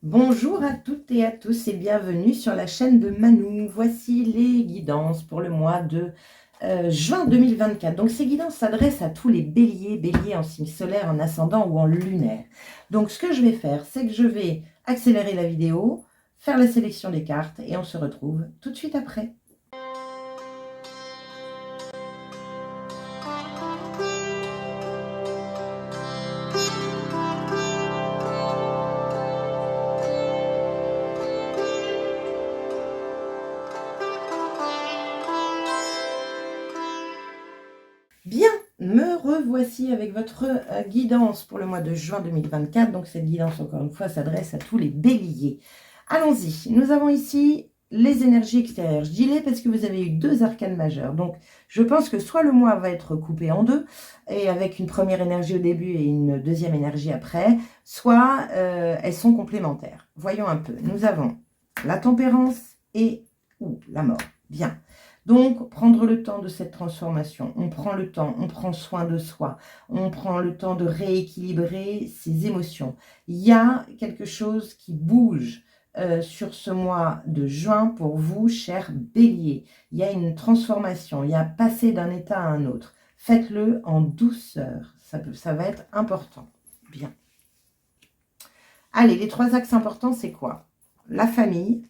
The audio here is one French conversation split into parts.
Bonjour à toutes et à tous et bienvenue sur la chaîne de Manou. Voici les guidances pour le mois de juin 2024. Donc ces guidances s'adressent à tous les béliers, béliers en signe solaire, en ascendant ou en lunaire. Donc ce que je vais faire, c'est que je vais accélérer la vidéo, faire la sélection des cartes et on se retrouve tout de suite après. Bien, me revoici avec votre guidance pour le mois de juin 2024. Donc cette guidance, encore une fois, s'adresse à tous les béliers. Allons-y, nous avons ici les énergies extérieures. Je dis les parce que vous avez eu deux arcanes majeures. Donc je pense que soit le mois va être coupé en deux, et avec une première énergie au début et une deuxième énergie après, soit elles sont complémentaires. Voyons un peu. Nous avons la tempérance et la mort. Bien. Donc, prendre le temps de cette transformation, on prend le temps, on prend soin de soi, on prend le temps de rééquilibrer ses émotions. Il y a quelque chose qui bouge sur ce mois de juin pour vous, chers béliers. Il y a une transformation, il y a passer d'un état à un autre. Faites-le en douceur, ça va être important. Bien. Allez, les trois axes importants, c'est quoi? La famille.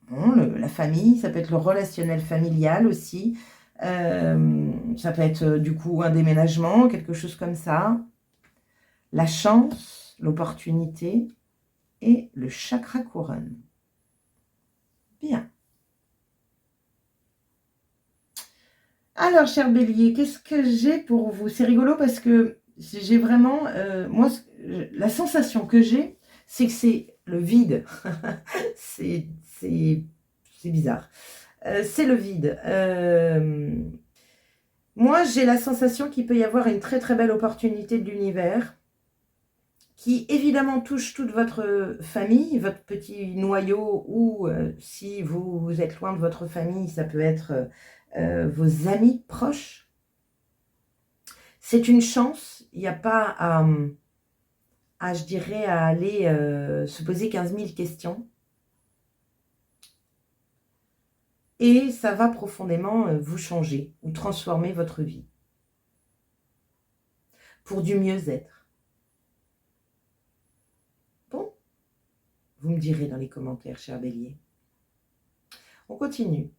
Bon, la famille, ça peut être le relationnel familial aussi. Ça peut être du coup un déménagement, quelque chose comme ça. La chance, l'opportunité et le chakra couronne. Bien. Alors, cher bélier, qu'est-ce que j'ai pour vous? C'est rigolo parce que j'ai vraiment... moi, la sensation que j'ai, c'est que c'est le vide. c'est bizarre. C'est le vide. Moi, j'ai la sensation qu'il peut y avoir une très très belle opportunité de l'univers qui évidemment touche toute votre famille, votre petit noyau, ou si vous êtes loin de votre famille, ça peut être vos amis proches. C'est une chance, il n'y a pas je dirais, à aller se poser 15 000 questions. Et ça va profondément vous changer ou transformer votre vie pour du mieux-être. Bon, vous me direz dans les commentaires, cher bélier. On continue.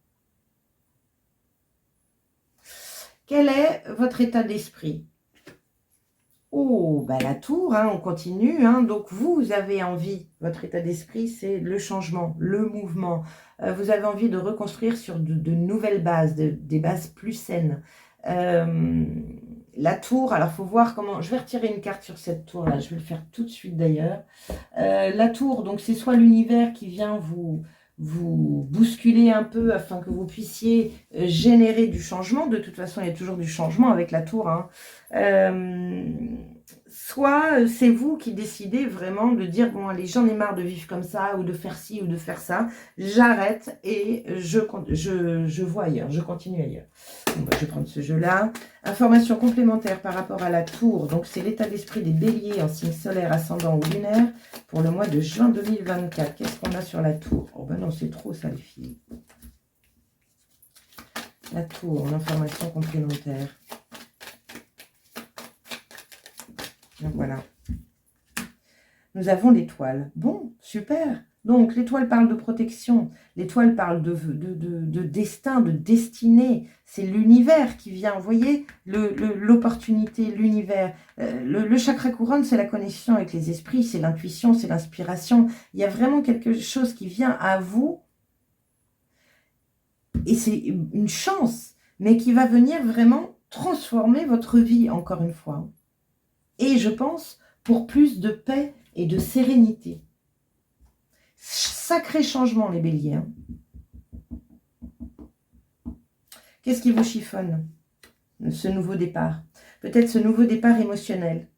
Quel est votre état d'esprit? Oh, bah la tour, hein, on continue. Hein. Donc, vous avez envie, votre état d'esprit, c'est le changement, le mouvement. Vous avez envie de reconstruire sur de nouvelles bases, des bases plus saines. La tour, alors il faut voir comment... Je vais retirer une carte sur cette tour-là, je vais le faire tout de suite d'ailleurs. La tour, donc c'est soit l'univers qui vient vous bousculer un peu afin que vous puissiez générer du changement. De toute façon, il y a toujours du changement avec la tour. Hein. Soit c'est vous qui décidez vraiment de dire, bon allez, j'en ai marre de vivre comme ça, ou de faire ci, ou de faire ça. J'arrête et je vois ailleurs, je continue ailleurs. Bon, bah, je vais prendre ce jeu-là. Information complémentaire par rapport à la tour. Donc, c'est l'état d'esprit des béliers en signe solaire, ascendant ou lunaire pour le mois de juin 2024. Qu'est-ce qu'on a sur la tour? Oh ben non, c'est trop ça, les filles. La tour, l'information complémentaire. Donc, voilà. Nous avons l'étoile. Bon, super. Donc, l'étoile parle de protection, l'étoile parle de destin, de destinée. C'est l'univers qui vient, vous voyez, l'opportunité, l'univers. Le chakra couronne, c'est la connexion avec les esprits, c'est l'intuition, c'est l'inspiration. Il y a vraiment quelque chose qui vient à vous. Et c'est une chance, mais qui va venir vraiment transformer votre vie, encore une fois. Et je pense, pour plus de paix et de sérénité. Sacré changement, les béliers. Hein. Qu'est-ce qui vous chiffonne? Ce nouveau départ. Peut-être ce nouveau départ émotionnel.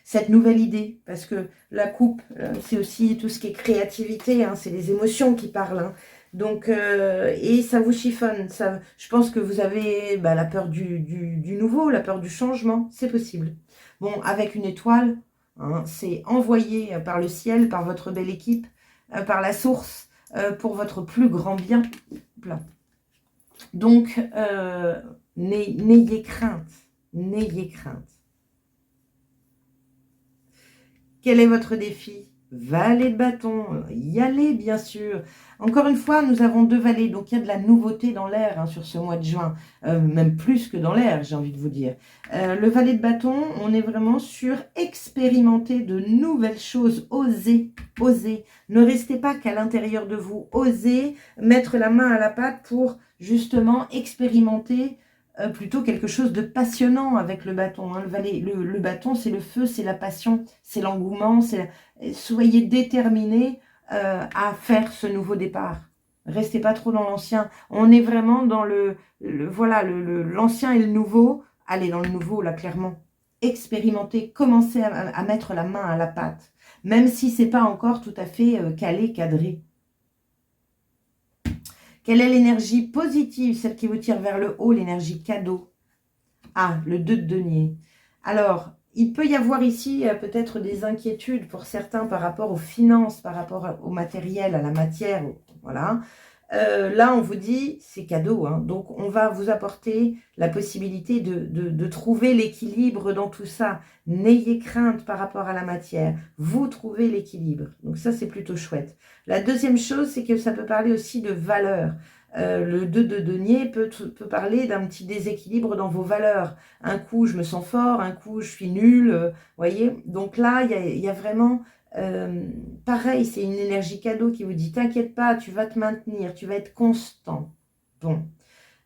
Cette nouvelle idée, parce que la coupe, c'est aussi tout ce qui est créativité, hein, c'est les émotions qui parlent. Hein. Donc, et ça vous chiffonne. Ça, je pense que vous avez la peur du nouveau, la peur du changement. C'est possible. Bon, avec une étoile, hein. C'est envoyé par le ciel, par votre belle équipe, par la source, pour votre plus grand bien. Donc, n'ayez crainte. N'ayez crainte. Quel est votre défi? Valet de bâton, y aller bien sûr. Encore une fois, nous avons 2 valets, donc il y a de la nouveauté dans l'air sur ce mois de juin, même plus que dans l'air, j'ai envie de vous dire. Le valet de bâton, on est vraiment sur expérimenter de nouvelles choses, osez, osez. Ne restez pas qu'à l'intérieur de vous, osez mettre la main à la pâte pour justement expérimenter plutôt quelque chose de passionnant avec le bâton. Hein. Le bâton, c'est le feu, c'est la passion, c'est l'engouement. Soyez déterminés à faire ce nouveau départ. Restez pas trop dans l'ancien. On est vraiment dans l'ancien et le nouveau. Allez dans le nouveau, là, clairement. Expérimentez, commencez à mettre la main à la pâte. Même si c'est pas encore tout à fait calé, cadré. Quelle est l'énergie positive, celle qui vous tire vers le haut, l'énergie cadeau? Ah, le 2 de denier. Alors, il peut y avoir ici peut-être des inquiétudes pour certains par rapport aux finances, par rapport au matériel, à la matière. Voilà. Là, on vous dit, c'est cadeau. Hein, donc, on va vous apporter la possibilité de trouver l'équilibre dans tout ça. N'ayez crainte par rapport à la matière. Vous trouvez l'équilibre. Donc, ça, c'est plutôt chouette. La deuxième chose, c'est que ça peut parler aussi de valeurs. Le 2 de denier peut parler d'un petit déséquilibre dans vos valeurs. Un coup, je me sens fort, un coup, je suis nul. Voyez. Donc là, il y a vraiment... pareil, c'est une énergie cadeau qui vous dit, t'inquiète pas, tu vas te maintenir, tu vas être constant. Bon.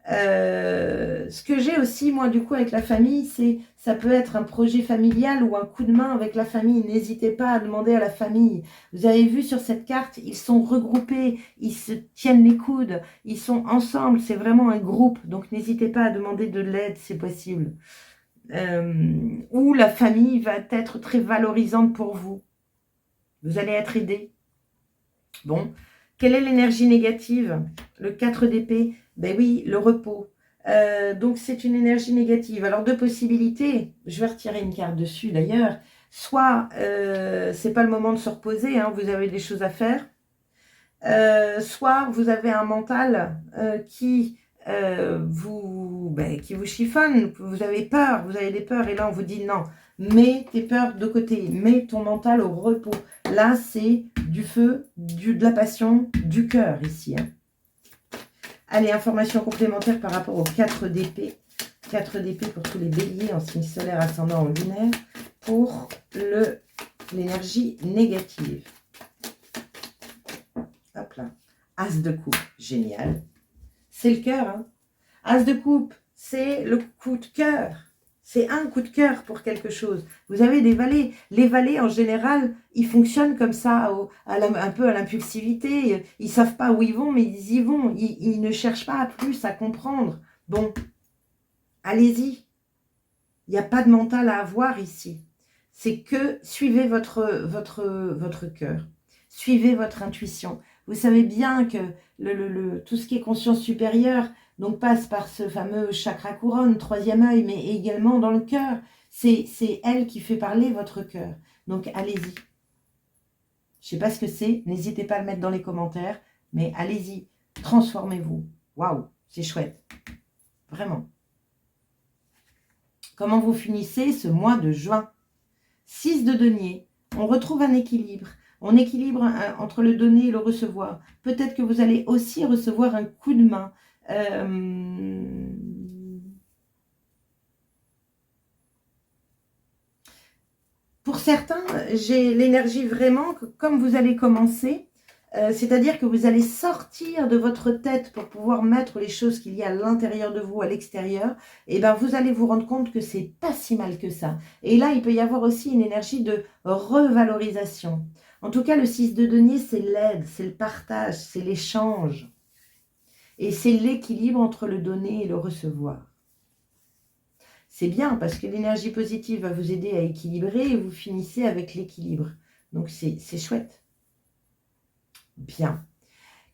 Ce que j'ai aussi, moi, du coup, avec la famille, ça peut être un projet familial ou un coup de main avec la famille. N'hésitez pas à demander à la famille. Vous avez vu sur cette carte, ils sont regroupés, ils se tiennent les coudes, ils sont ensemble, c'est vraiment un groupe. Donc, n'hésitez pas à demander de l'aide, c'est possible. Ou la famille va être très valorisante pour vous. Vous allez être aidé. Bon. Quelle est l'énergie négative? Le 4 d'épée. Ben oui, le repos. Donc, c'est une énergie négative. Alors, 2 possibilités. Je vais retirer une carte dessus, d'ailleurs. Soit, c'est pas le moment de se reposer. Hein, vous avez des choses à faire. Soit, vous avez un mental qui vous chiffonne. Vous avez peur. Vous avez des peurs. Et là, on vous dit non. Mets tes peurs de côté, mets ton mental au repos. Là, c'est du feu, de la passion, du cœur ici. Hein. Allez, information complémentaire par rapport aux 4 d'épée. 4 d'épée pour tous les béliers en signe solaire, ascendant, lunaire. Pour l'énergie négative. Hop là. As de coupe, génial. C'est le cœur. Hein. As de coupe, c'est le coup de cœur. C'est un coup de cœur pour quelque chose. Vous avez des valets. Les valets, en général, ils fonctionnent comme ça, un peu à l'impulsivité. Ils ne savent pas où ils vont, mais ils y vont. Ils ne cherchent pas plus à comprendre. Bon, allez-y. Il n'y a pas de mental à avoir ici. C'est que suivez votre cœur. Suivez votre intuition. Vous savez bien que tout ce qui est conscience supérieure, donc passe par ce fameux chakra couronne, 3e œil, mais également dans le cœur. C'est elle qui fait parler votre cœur. Donc, allez-y. Je ne sais pas ce que c'est, n'hésitez pas à le mettre dans les commentaires, mais allez-y, transformez-vous. Waouh, c'est chouette. Vraiment. Comment vous finissez ce mois de juin? 6 de denier, on retrouve un équilibre. On équilibre entre le donner et le recevoir. Peut-être que vous allez aussi recevoir un coup de main. Pour certains, j'ai l'énergie vraiment que comme vous allez commencer, c'est-à-dire que vous allez sortir de votre tête pour pouvoir mettre les choses qu'il y a à l'intérieur de vous, à l'extérieur, et bien vous allez vous rendre compte que c'est pas si mal que ça. Et là, il peut y avoir aussi une énergie de revalorisation. En tout cas, le 6 de denier, c'est l'aide, c'est le partage, c'est l'échange. Et c'est l'équilibre entre le donner et le recevoir. C'est bien parce que l'énergie positive va vous aider à équilibrer et vous finissez avec l'équilibre. Donc, c'est chouette. Bien.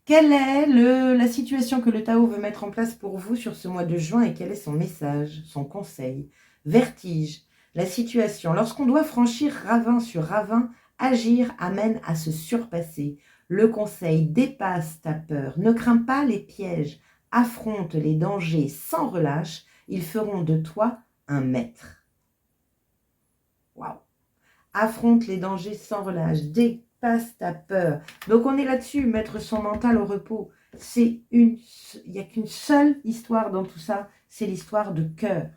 Quelle est la situation que le Tao veut mettre en place pour vous sur ce mois de juin et quel est son message, son conseil? Vertige. La situation, lorsqu'on doit franchir ravin sur ravin, agir amène à se surpasser. Le conseil, dépasse ta peur, ne crains pas les pièges, affronte les dangers sans relâche, ils feront de toi un maître. Waouh! Affronte les dangers sans relâche, dépasse ta peur. Donc on est là-dessus, mettre son mental au repos. Il n'y a qu'une seule histoire dans tout ça, c'est l'histoire de cœur.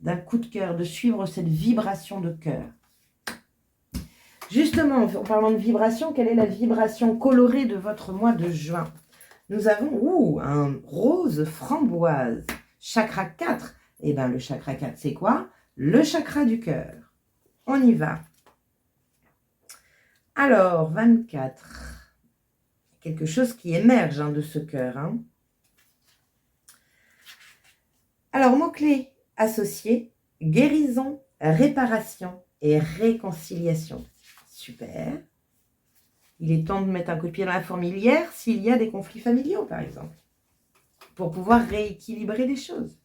D'un coup de cœur, de suivre cette vibration de cœur. Justement, en parlant de vibration, quelle est la vibration colorée de votre mois de juin? Nous avons un rose framboise, chakra 4. Eh bien, le chakra 4, c'est quoi? Le chakra du cœur. On y va. Alors, 24. Quelque chose qui émerge de ce cœur. Alors, mots-clés associés, guérison, réparation et réconciliation. Super. Il est temps de mettre un coup de pied dans la fourmilière s'il y a des conflits familiaux, par exemple, pour pouvoir rééquilibrer les choses.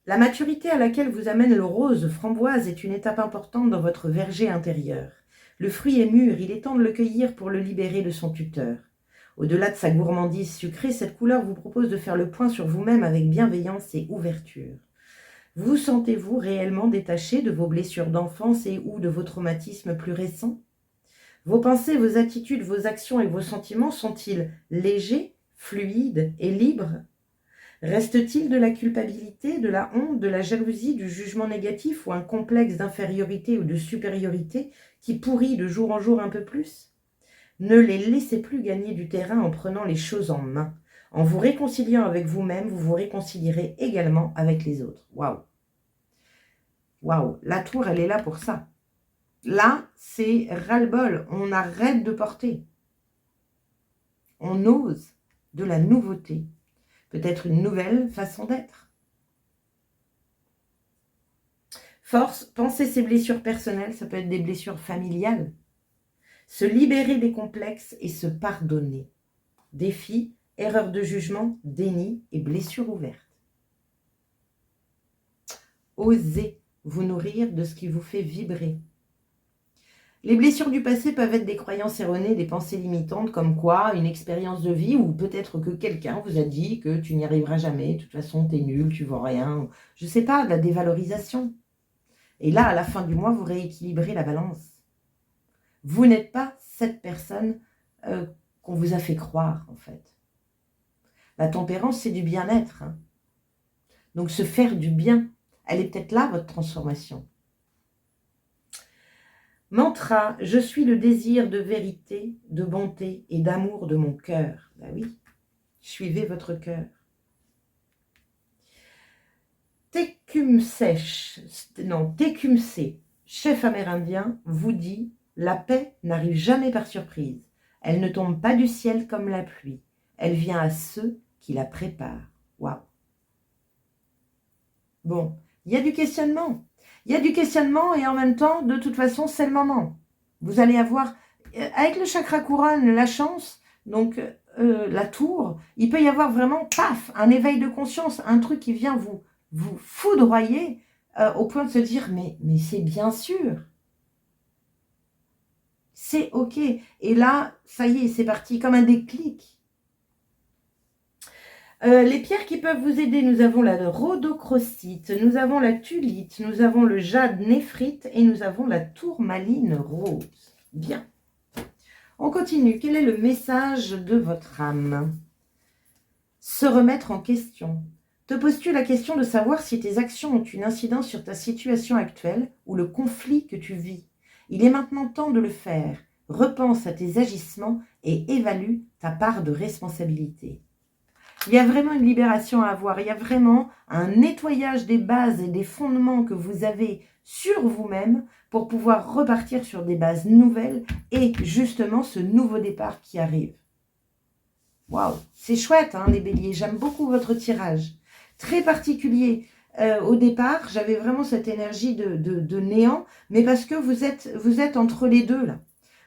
La maturité à laquelle vous amène le rose framboise est une étape importante dans votre verger intérieur. Le fruit est mûr, il est temps de le cueillir pour le libérer de son tuteur. Au-delà de sa gourmandise sucrée, cette couleur vous propose de faire le point sur vous-même avec bienveillance et ouverture. Vous sentez-vous réellement détaché de vos blessures d'enfance et ou de vos traumatismes plus récents? Vos pensées, vos attitudes, vos actions et vos sentiments sont-ils légers, fluides et libres? Reste-t-il de la culpabilité, de la honte, de la jalousie, du jugement négatif ou un complexe d'infériorité ou de supériorité qui pourrit de jour en jour un peu plus? Ne les laissez plus gagner du terrain en prenant les choses en main. En vous réconciliant avec vous-même, vous vous réconcilierez également avec les autres. Waouh! Waouh! La tour, elle est là pour ça. Là, c'est ras-le-bol. On arrête de porter. On ose de la nouveauté. Peut-être une nouvelle façon d'être. Force, penser ses blessures personnelles, ça peut être des blessures familiales. Se libérer des complexes et se pardonner. Défi, erreur de jugement, déni et blessures ouvertes. Osez vous nourrir de ce qui vous fait vibrer. Les blessures du passé peuvent être des croyances erronées, des pensées limitantes, comme quoi une expérience de vie, ou peut-être que quelqu'un vous a dit que tu n'y arriveras jamais, de toute façon t'es nul, tu vaux rien, je ne sais pas, de la dévalorisation. Et là, à la fin du mois, vous rééquilibrez la balance. Vous n'êtes pas cette personne qu'on vous a fait croire, en fait. La tempérance, c'est du bien-être. Donc, se faire du bien, elle est peut-être là, votre transformation. Mantra, je suis le désir de vérité, de bonté et d'amour de mon cœur. Ben oui, suivez votre cœur. Tecumseh, chef amérindien, vous dit « La paix n'arrive jamais par surprise. Elle ne tombe pas du ciel comme la pluie. Elle vient à ceux qui la préparent. » Waouh. Bon, il y a du questionnement. Il y a du questionnement et en même temps, de toute façon, c'est le moment. Vous allez avoir, avec le chakra couronne, la chance, donc la tour, il peut y avoir vraiment, paf, un éveil de conscience, un truc qui vient vous foudroyer au point de se dire, mais c'est bien sûr. C'est OK. Et là, ça y est, c'est parti, comme un déclic. Les pierres qui peuvent vous aider, nous avons la rhodochrosite, nous avons la tulite, nous avons le jade néphrite et nous avons la tourmaline rose. Bien. On continue. Quel est le message de votre âme? Se remettre en question. Te poses-tu la question de savoir si tes actions ont une incidence sur ta situation actuelle ou le conflit que tu vis? Il est maintenant temps de le faire. Repense à tes agissements et évalue ta part de responsabilité. Il y a vraiment une libération à avoir. Il y a vraiment un nettoyage des bases et des fondements que vous avez sur vous-même pour pouvoir repartir sur des bases nouvelles et justement ce nouveau départ qui arrive. Waouh, c'est chouette les béliers. J'aime beaucoup votre tirage. Très particulier. Au départ, j'avais vraiment cette énergie de néant, mais parce que vous êtes entre les deux là.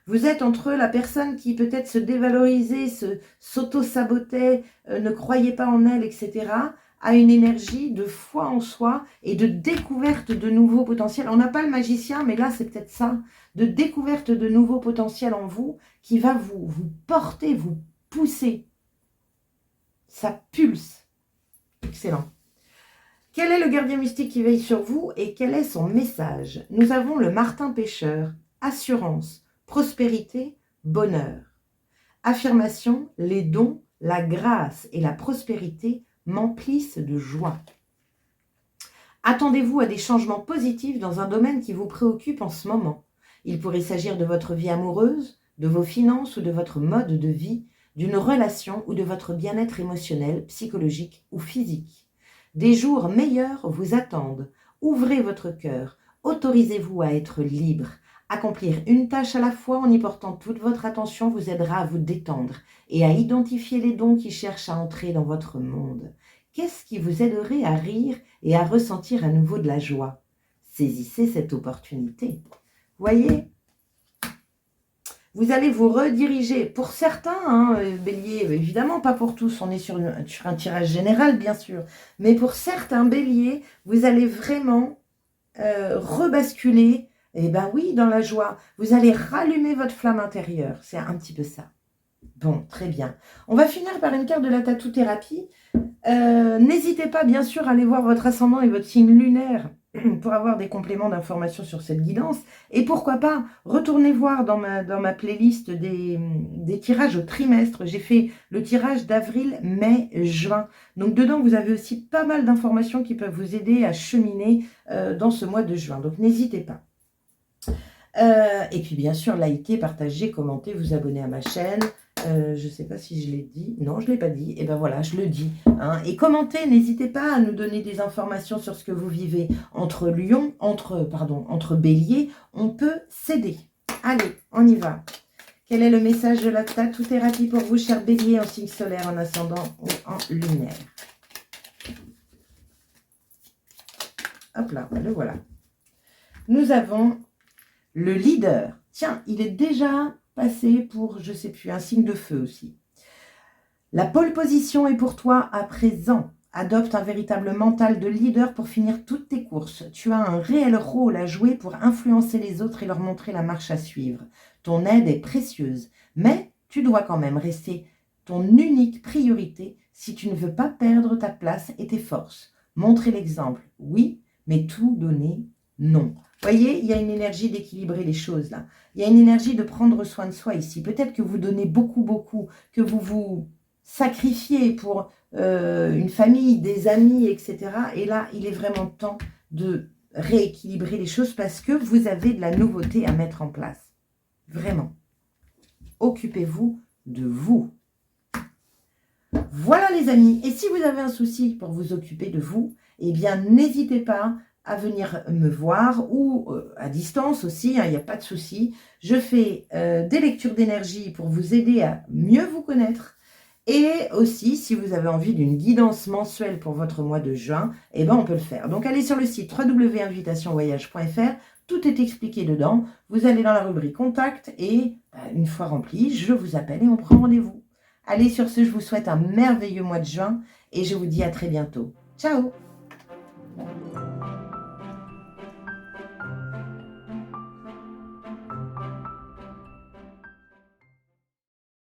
Vous êtes entre la personne qui peut-être se dévalorisait, s'auto-sabotait, ne croyait pas en elle, etc. à une énergie de foi en soi et de découverte de nouveaux potentiels. On n'a pas le magicien, mais là, c'est peut-être ça, de découverte de nouveaux potentiels en vous qui va vous porter, vous pousser. Ça pulse. Excellent. Quel est le gardien mystique qui veille sur vous et quel est son message? Nous avons le Martin pêcheur, assurance, prospérité, bonheur. Affirmation, les dons, la grâce et la prospérité m'emplissent de joie. Attendez-vous à des changements positifs dans un domaine qui vous préoccupe en ce moment. Il pourrait s'agir de votre vie amoureuse, de vos finances ou de votre mode de vie, d'une relation ou de votre bien-être émotionnel, psychologique ou physique. Des jours meilleurs vous attendent. Ouvrez votre cœur. Autorisez-vous à être libre. Accomplir une tâche à la fois en y portant toute votre attention vous aidera à vous détendre et à identifier les dons qui cherchent à entrer dans votre monde. Qu'est-ce qui vous aiderait à rire et à ressentir à nouveau de la joie? Saisissez cette opportunité. Voyez, vous allez vous rediriger. Pour certains, bélier, évidemment pas pour tous, on est sur un tirage général bien sûr, mais pour certains béliers, vous allez vraiment rebasculer, et ben oui, dans la joie. Vous allez rallumer votre flamme intérieure, c'est un petit peu ça. Bon, très bien. On va finir par une carte de la tattoo-thérapie. N'hésitez pas, bien sûr, à aller voir votre ascendant et votre signe lunaire pour avoir des compléments d'informations sur cette guidance. Et pourquoi pas, retournez voir dans ma playlist des tirages au trimestre. J'ai fait le tirage d'avril, mai, juin. Donc dedans, vous avez aussi pas mal d'informations qui peuvent vous aider à cheminer dans ce mois de juin. Donc n'hésitez pas. Et puis bien sûr, likez, partagez, commentez, vous abonnez à ma chaîne. Je ne sais pas si je l'ai dit. Non, je ne l'ai pas dit. Et ben voilà, je le dis. Hein. Et commentez, n'hésitez pas à nous donner des informations sur ce que vous vivez. Entre bélier, on peut s'aider. Allez, on y va. Quel est le message de la tattoo-thérapie pour vous, chers béliers, en signe solaire, en ascendant ou en lunaire? Hop là, le voilà. Nous avons le leader. Tiens, il est déjà passé pour, je ne sais plus, un signe de feu aussi. La pole position est pour toi à présent. Adopte un véritable mental de leader pour finir toutes tes courses. Tu as un réel rôle à jouer pour influencer les autres et leur montrer la marche à suivre. Ton aide est précieuse, mais tu dois quand même rester ton unique priorité si tu ne veux pas perdre ta place et tes forces. Montrer l'exemple, oui, mais tout donner, non. Voyez, il y a une énergie d'équilibrer les choses là. Il y a une énergie de prendre soin de soi ici. Peut-être que vous donnez beaucoup, que vous vous sacrifiez pour une famille, des amis, etc. Et là, il est vraiment temps de rééquilibrer les choses parce que vous avez de la nouveauté à mettre en place. Vraiment. Occupez-vous de vous. Voilà les amis. Et si vous avez un souci pour vous occuper de vous, eh bien, n'hésitez pas à venir me voir ou à distance aussi, il n'y a pas de souci. Je fais des lectures d'énergie pour vous aider à mieux vous connaître. Et aussi, si vous avez envie d'une guidance mensuelle pour votre mois de juin, eh ben on peut le faire. Donc, allez sur le site www.invitationvoyage.fr. Tout est expliqué dedans. Vous allez dans la rubrique contact et une fois rempli, je vous appelle et on prend rendez-vous. Allez, sur ce, je vous souhaite un merveilleux mois de juin et je vous dis à très bientôt. Ciao!